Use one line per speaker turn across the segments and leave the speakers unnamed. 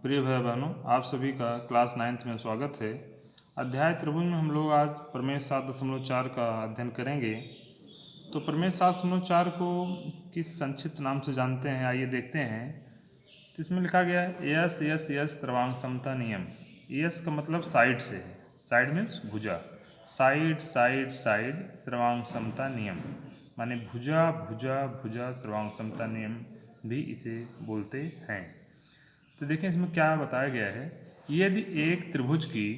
प्रिय भाई बहनों, आप सभी का क्लास 9th में स्वागत है। अध्याय त्रिभुज में हम लोग आज प्रमेय 7.4 का अध्ययन करेंगे। तो प्रमेय 7.4 को किस संक्षिप्त नाम से जानते हैं, आइए देखते हैं। तो इसमें लिखा गया है यस यस यस सर्वांग समता नियम। यस का मतलब साइड से है, साइड मीन्स भुजा, साइड साइड साइड सर्वांग समता नियम, माने भुजा भुजा भुजा सर्वांग समता नियम भी इसे बोलते हैं। तो देखें इसमें क्या बताया गया है। यदि एक त्रिभुज की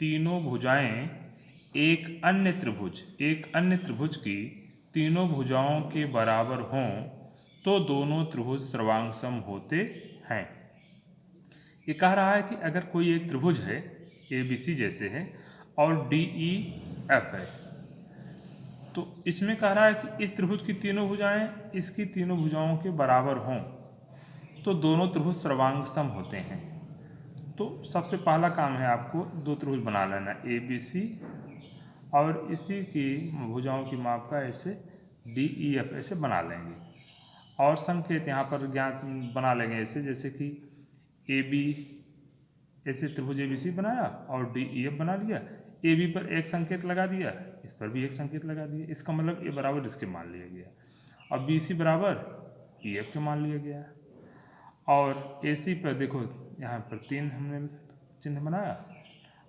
तीनों भुजाएं एक अन्य त्रिभुज की तीनों भुजाओं के बराबर हों तो दोनों त्रिभुज सर्वांग सम होते हैं। ये कह रहा है कि अगर कोई एक त्रिभुज है ABC जैसे है और DEF है, तो इसमें कह रहा है कि इस त्रिभुज की तीनों भुजाएं इसकी तीनों भुजाओं के बराबर हों तो दोनों त्रिभुज सर्वांग सम होते हैं। तो सबसे पहला काम है आपको दो त्रिभुज बना लेना ABC और इसी की भुजाओं की माप का ऐसे DEF ऐसे बना लेंगे। और संकेत यहाँ पर ज्ञात बना लेंगे ऐसे, जैसे कि AB ऐसे त्रिभुज ABC बनाया और DEF बना लिया। AB पर एक संकेत लगा दिया, इस पर भी एक संकेत लगा दिया, इसका मतलब A बराबर इसके मान लिया गया और BC बराबर EF के मान लिया गया। और AC पर देखो यहाँ पर 3 हमने चिन्ह बनाया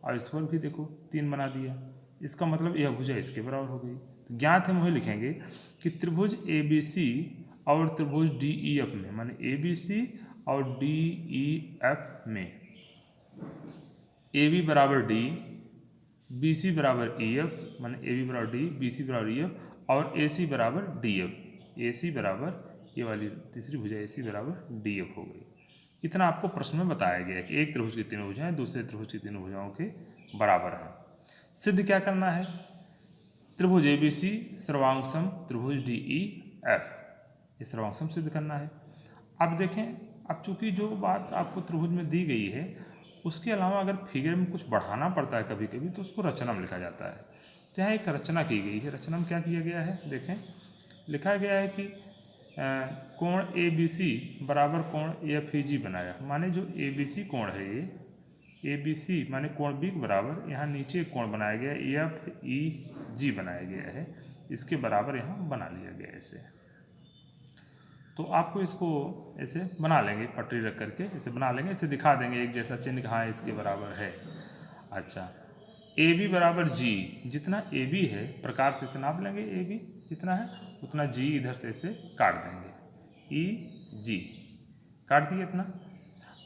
और इस पर भी देखो 3 बना दिया, इसका मतलब यह भुजा इसके बराबर हो गई। तो ज्ञात हम वही लिखेंगे कि त्रिभुज ABC और त्रिभुज DEF में, माने ABC और DEF में AB बराबर D, BC बराबर EF, माने AB बराबर D, BC बराबर EF और AC बराबर DF, AC बराबर ये वाली तीसरी भुजा AC बराबर DF हो गई। इतना आपको प्रश्न में बताया गया है कि एक त्रिभुज की तीनों भुजाएं दूसरे त्रिभुज की तीनों भुजाओं के बराबर हैं। सिद्ध क्या करना है? त्रिभुज ABC सर्वांग सम त्रिभुज DEF, ये सर्वांग सम सिद्ध करना है। अब देखें, अब चूंकि जो बात आपको त्रिभुज में दी गई है उसके अलावा अगर फिगर में कुछ बढ़ाना पड़ता है कभी कभी तो उसको रचना में लिखा जाता है। तो यहाँ एक रचना की गई है। रचना में क्या किया गया है देखें, लिखा गया है कि कोण ABC बराबर कोण AFEG बनाया, माने जो ABC कोण है ये ABC माने कोण B के बराबर यहाँ नीचे एक कोण बनाया गया AFEG बनाया गया है, इसके बराबर यहाँ बना लिया गया ऐसे। तो आपको इसको ऐसे बना लेंगे, पटरी रख करके ऐसे बना लेंगे, ऐसे दिखा देंगे एक जैसा चिन्ह कहाँ इसके बराबर है। अच्छा, AB बराबर G, जितना AB है प्रकार से इसे नाप लेंगे, AB जितना है उतना G इधर से इसे काट देंगे, EG काट दिए इतना।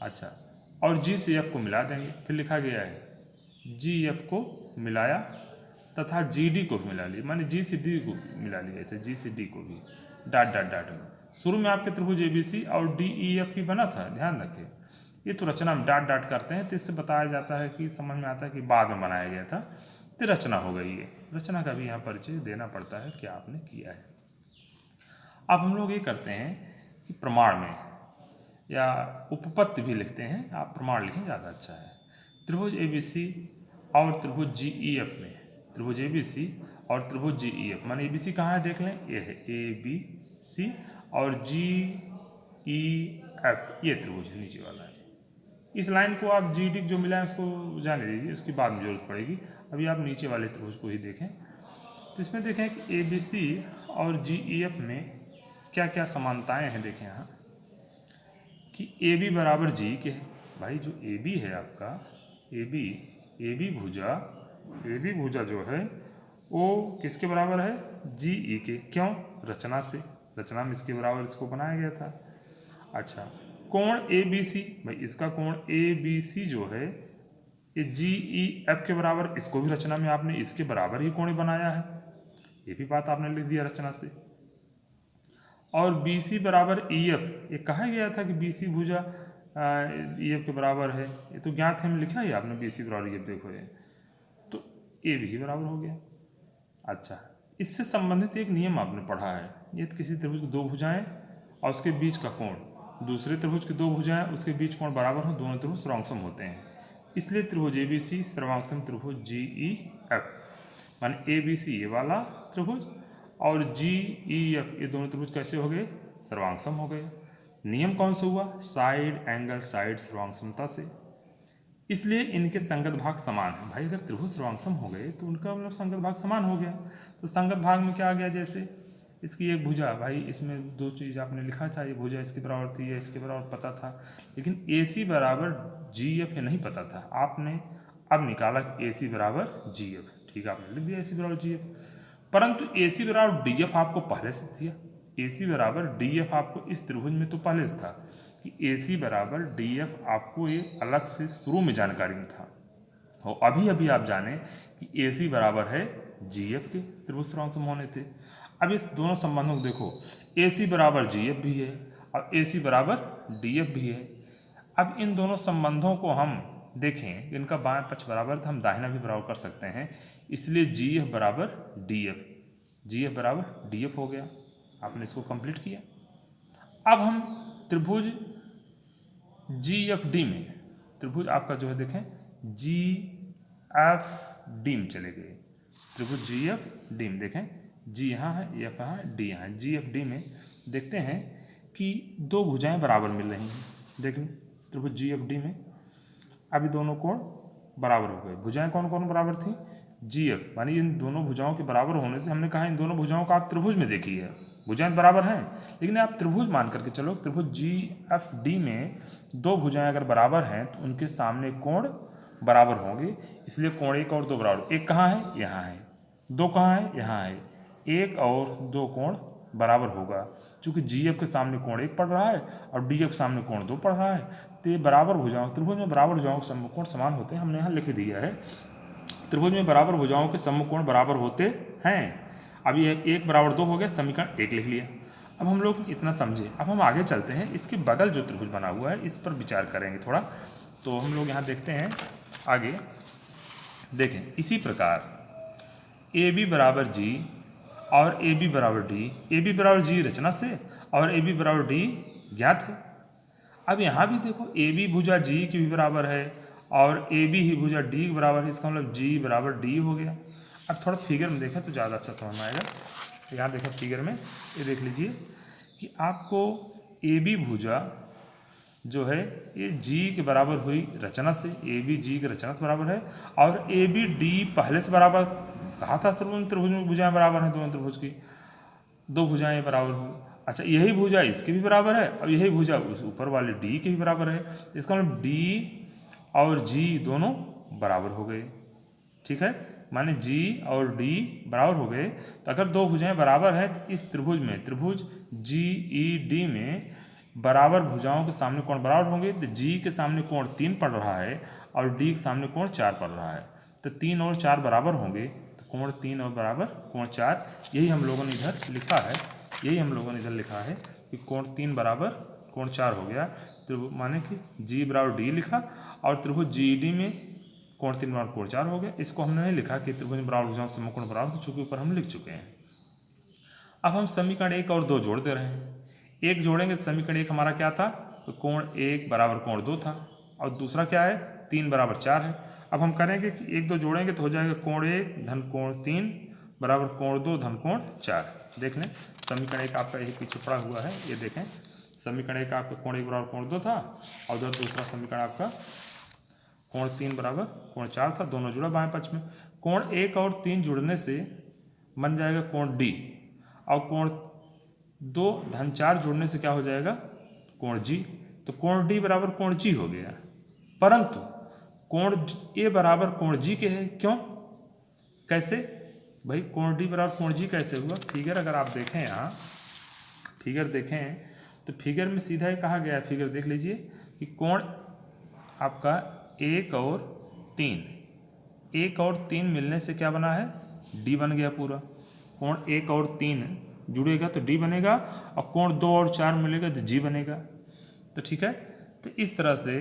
अच्छा, और G से F को मिला देंगे। फिर लिखा गया है GF को मिलाया तथा GD को भी मिला लिया, माने G से D को मिला लिया ऐसे, G से D को भी डॉट डॉट डॉट। शुरू में आपके त्रिभुज ABC और DEF की बना था, ध्यान रखें। ये तो रचना में डॉट डॉट करते हैं तो इससे बताया जाता है कि समझ में आता है कि बाद में बनाया गया था, तो रचना हो गई है। रचना का भी यहाँ परिचय देना पड़ता है क्या आपने किया है। अब हम लोग ये करते हैं कि प्रमाण में या उपपत्ति भी लिखते हैं, आप प्रमाण लिखें ज़्यादा अच्छा है। त्रिभुज ABC और त्रिभुज GEF में, त्रिभुज ABC और त्रिभुज GEF, माने ABC कहाँ है देख लें, ये है ABC और GEF, ये त्रिभुज है नीचे वाला है। इस लाइन को आप GD जो मिला है उसको जाने दीजिए, उसकी बाद में जरूरत पड़ेगी। अभी आप नीचे वाले त्रिभुज को ही देखें। तो इसमें देखें कि ABC और GEF में क्या क्या समानताएं हैं। देखें यहाँ कि AB बराबर G के है। भाई जो AB है आपका, AB भुजा जो है वो किसके बराबर है, GE के। क्यों? रचना से, रचना में इसके बराबर इसको बनाया गया था। अच्छा, कोण ABC, भाई इसका कोण ABC जो है ये GEF के बराबर, इसको भी रचना में आपने इसके बराबर ही कोण बनाया है, ये भी बात आपने लिख दिया रचना से। और BC बराबर EF, ये कहा गया था कि BC भुजा EF के बराबर है, ये तो ज्ञात है, लिखा है आपने BC बराबर EF, देखो ये तो AB ही बराबर हो गया। अच्छा, इससे संबंधित एक नियम आपने पढ़ा है, ये तो किसी त्रिभुज की दो भुजाएं और उसके बीच का कोण, दूसरे त्रिभुज की दो भुजाएं उसके बीच कोण बराबर हो, दोनों त्रिभुज सर्वांग सम होते हैं। इसलिए त्रिभुज ABC सर्वांग सम त्रिभुज GEF, माने ABC ये वाला त्रिभुज और GEF ये दोनों त्रिभुज कैसे हो गए, सर्वांग सम हो गए। नियम कौन सा हुआ? साइड एंगल साइड सर्वांग से, इसलिए इनके संगत भाग समान है। भाई अगर त्रिभुज सर्वांग हो गए तो उनका मतलब संगत भाग समान हो गया। तो संगत भाग में क्या आ गया? जैसे इसकी एक भुजा, भाई इसमें दो चीज़ आपने लिखा था, ये भुजा इसके बराबर थी, या इसके बराबर पता था, लेकिन AC बराबर GF ये नहीं पता था। आपने अब निकाला कि AC बराबर GF, ठीक है, आपने लिख दिया AC बराबर GF, परंतु AC बराबर DF आपको पहले से दिया। AC बराबर DF आपको इस त्रिभुज में तो पहले से था कि AC बराबर DF आपको ये अलग से शुरू में जानकारी में था, और अभी अभी आप जाने कि AC बराबर है GF के त्रिभुज सर्वांग होने थे। अब इस दोनों संबंधों को देखो, AC बराबर GF भी है और AC बराबर DF भी है। अब इन दोनों संबंधों को हम देखें, इनका बाएं पक्ष बराबर था, हम दाहिना भी बराबर कर सकते हैं, इसलिए GF बराबर DF, GF बराबर DF हो गया। आपने इसको कंप्लीट किया। अब हम त्रिभुज GFD में, त्रिभुज आपका जो है देखें GFD में चले गए, त्रिभुज GFD में देखें, G यहाँ है, F यहाँ है, D यहाँ है। GFD में देखते हैं कि दो भुजाएं बराबर मिल रही हैं। देख लें त्रिभुज GFD में अभी दोनों कोण बराबर हो गए। भुजाएं कौन कौन बराबर थी? GF, मानी इन दोनों भुजाओं के बराबर होने से हमने कहा इन दोनों भुजाओं का आप त्रिभुज में देखिए, भुजाएं बराबर हैं, लेकिन आप त्रिभुज मान करके चलो। त्रिभुज GFD में दो भुजाएं अगर बराबर हैं तो उनके सामने कोण बराबर होंगे, इसलिए कोण 1 और 2 बराबर। एक कहाँ है? यहाँ है। 2 कहाँ है? यहाँ है। 1 और 2 कोण बराबर होगा, चूंकि GF के सामने कोण 1 पड़ रहा है और DF के सामने कोण 2 पड़ रहा है, तो ये बराबर भुजाओं, त्रिभुज में बराबर भुजाओं के समकोण समान होते हैं। हमने यहाँ लिख दिया है, त्रिभुज में बराबर भुजाओं के समकोण बराबर होते हैं। अब ये 1 बराबर 2 हो गया, समीकरण 1 लिख लिया। अब हम लोग इतना समझे, अब हम आगे चलते हैं, इसके बगल जो त्रिभुज बना हुआ है इस पर विचार करेंगे थोड़ा। तो हम लोग यहाँ देखते हैं आगे, देखें इसी प्रकार AB बराबर G और AB बराबर D, AB बराबर G रचना से और AB बराबर D ज्ञात है। अब यहाँ भी देखो AB भुजा G की भी बराबर है और AB ही भुजा D के बराबर है, इसका मतलब G बराबर D हो गया। अब थोड़ा फिगर में देखें तो ज़्यादा अच्छा समझ में आएगा। यहाँ देखें फिगर में, ये देख लीजिए कि आपको AB भुजा जो है ये G के बराबर हुई रचना से, AB G के रचना से बराबर है, और AB D पहले से बराबर कहा था। त्रिभुज में भुजाएं बराबर हैं, दोनों त्रिभुज की दो भुजाएं बराबर हुई। अच्छा, यही भुजा इसके भी बराबर है और यही भुजा उस ऊपर वाले D के भी बराबर है, इसका मतलब D और G दोनों बराबर हो गए। ठीक है, माने G और D बराबर हो गए। तो अगर दो भुजाएं बराबर हैं तो इस त्रिभुज में, त्रिभुज GED में बराबर भुजाओं के सामने कोण बराबर होंगे। तो G के सामने कोण 3 पड़ रहा है और D के सामने कोण 4 पड़ रहा है, तो 3 और 4 बराबर होंगे, तो कोण 3 और बराबर कोण 4। यही हम लोगों ने इधर लिखा है, यही हम लोगों ने इधर लिखा है कि कोण 3 बराबर कोण 4 हो गया। तो माने कि G बराबर D लिखा और त्रिभुज GED में कोण 3 बराबर कोण 4 हो गया। इसको हमने नहीं लिखा कि त्रिभुज बराबर भुजाओं के समकोण बराबर, चूंकि ऊपर हम लिख चुके हैं। अब हम समीकरण 1 और 2 जोड़ दे रहे हैं। 1 जोड़ेंगे तो समीकरण 1 हमारा क्या था? तो कोण 1 बराबर कोण 2 था, और दूसरा क्या है? 3 बराबर 4 है। अब हम करेंगे कि 1 2 जोड़ेंगे तो हो जाएगा कोण 1 धन कोण 3 बराबर कोण 2 धन कोण 4। देख लें समीकरण 1 आपका यही पीछे पड़ा हुआ है, ये देखें समीकरण 1 आपका कोण 1 बराबर कोण 2 था और उधर दूसरा समीकरण आपका कोण 3 बराबर कोण 4 था, दोनों जुड़ा बाएं पक्ष में। कोण 1 और 3 जुड़ने से बन जाएगा कोण D, और कोण 2 धन 4 जुड़ने से क्या हो जाएगा? कोण G। तो कोण D बराबर कोण G हो गया, परंतु कोण A बराबर कोण G के है। क्यों? कैसे भाई? कोण D बराबर कोण G कैसे हुआ? फिगर अगर आप देखें, यहाँ फिगर देखें तो फिगर में सीधा ही कहा गया है, फिगर देख लीजिए कि कोण आपका 1 और 3 मिलने से क्या बना है? D बन गया पूरा। कोण 1 और 3 जुड़ेगा तो D बनेगा, और कोण 2 और 4 मिलेगा तो G बनेगा। तो ठीक है, तो इस तरह से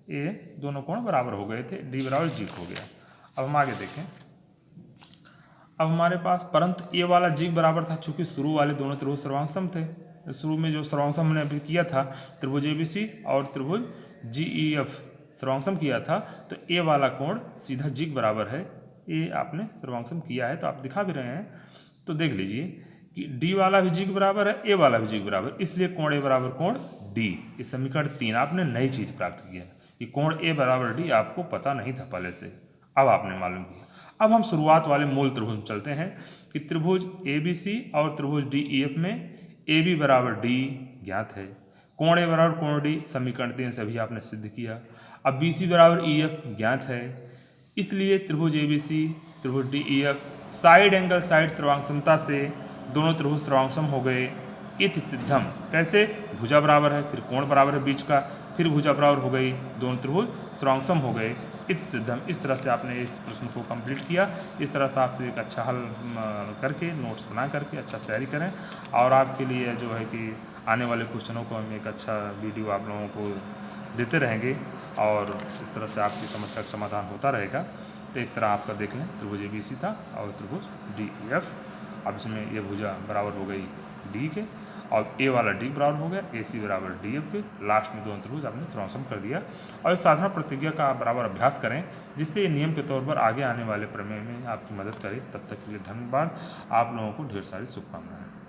ये दोनों कोण बराबर हो गए थे, D बराबर G हो गया। अब हम आगे देखें, अब हमारे पास परंतु ये वाला G बराबर था, चूंकि शुरू वाले दोनों त्रिभुज सर्वांग सम थे। शुरू में जो सर्वांग सम हमने अभी किया था, त्रिभुज ABC और त्रिभुज GEF सर्वांग सम किया था, तो ए वाला कोण सीधा G के बराबर है। ये आपने सर्वांग सम किया है तो आप दिखा भी रहे हैं, तो देख लीजिए कि D वाला भी G के बराबर है, ए वाला भी G के बराबर, इसलिए कोण A बराबर कोण डी, इस समीकरण 3 आपने नई चीज़ प्राप्त किया कि कोण ए बराबर डी आपको पता नहीं था पहले से, अब आपने मालूम किया। अब हम शुरुआत वाले मूल त्रिभुज में चलते हैं कि त्रिभुज ए बी सी और त्रिभुज डी ई एफ में ए बी बराबर डी ज्ञात है, कोण ए बराबर कोण डी समीकरण 3 से अभी आपने सिद्ध किया। अब बी सी बराबर ई एफ ज्ञात है, इसलिए त्रिभुज ए बी सी त्रिभुज D E F side angle side सर्वांगसमता से दोनों त्रिभुज सर्वांगसम हो गए। इति सिद्धम, कैसे? भुजा बराबर है, फिर कोण बराबर है बीच का, फिर भुजा बराबर हो गई, दोनों त्रिभुज सर्वांगसम हो गए। इति सिद्धम, इस तरह से आपने इस प्रश्न को कंप्लीट किया। इस तरह से आपसे एक अच्छा हल करके नोट्स बना करके अच्छा तैयारी करें, और आपके लिए जो है कि आने वाले क्वेश्चनों को हम एक अच्छा वीडियो आप लोगों को देते रहेंगे, और इस तरह से आपकी समस्या का समाधान होता रहेगा। तो इस तरह आपका देख लें, त्रिभुज ए बी सी था और त्रिभुज डी ई एफ। अब इसमें ये भुजा बराबर हो गई डी के, और ए वाला डी बराबर हो गया ए सी बराबर डी एफ के, लास्ट में दोनों त्रिभुज आपने सर्वांगसम कर दिया। और इस साधारण प्रतिज्ञा का आप बराबर अभ्यास करें, जिससे ये नियम के तौर पर आगे आने वाले प्रमेय में आपकी मदद करे। तब तक के लिए धन्यवाद, आप लोगों को ढेर सारी शुभकामनाएं।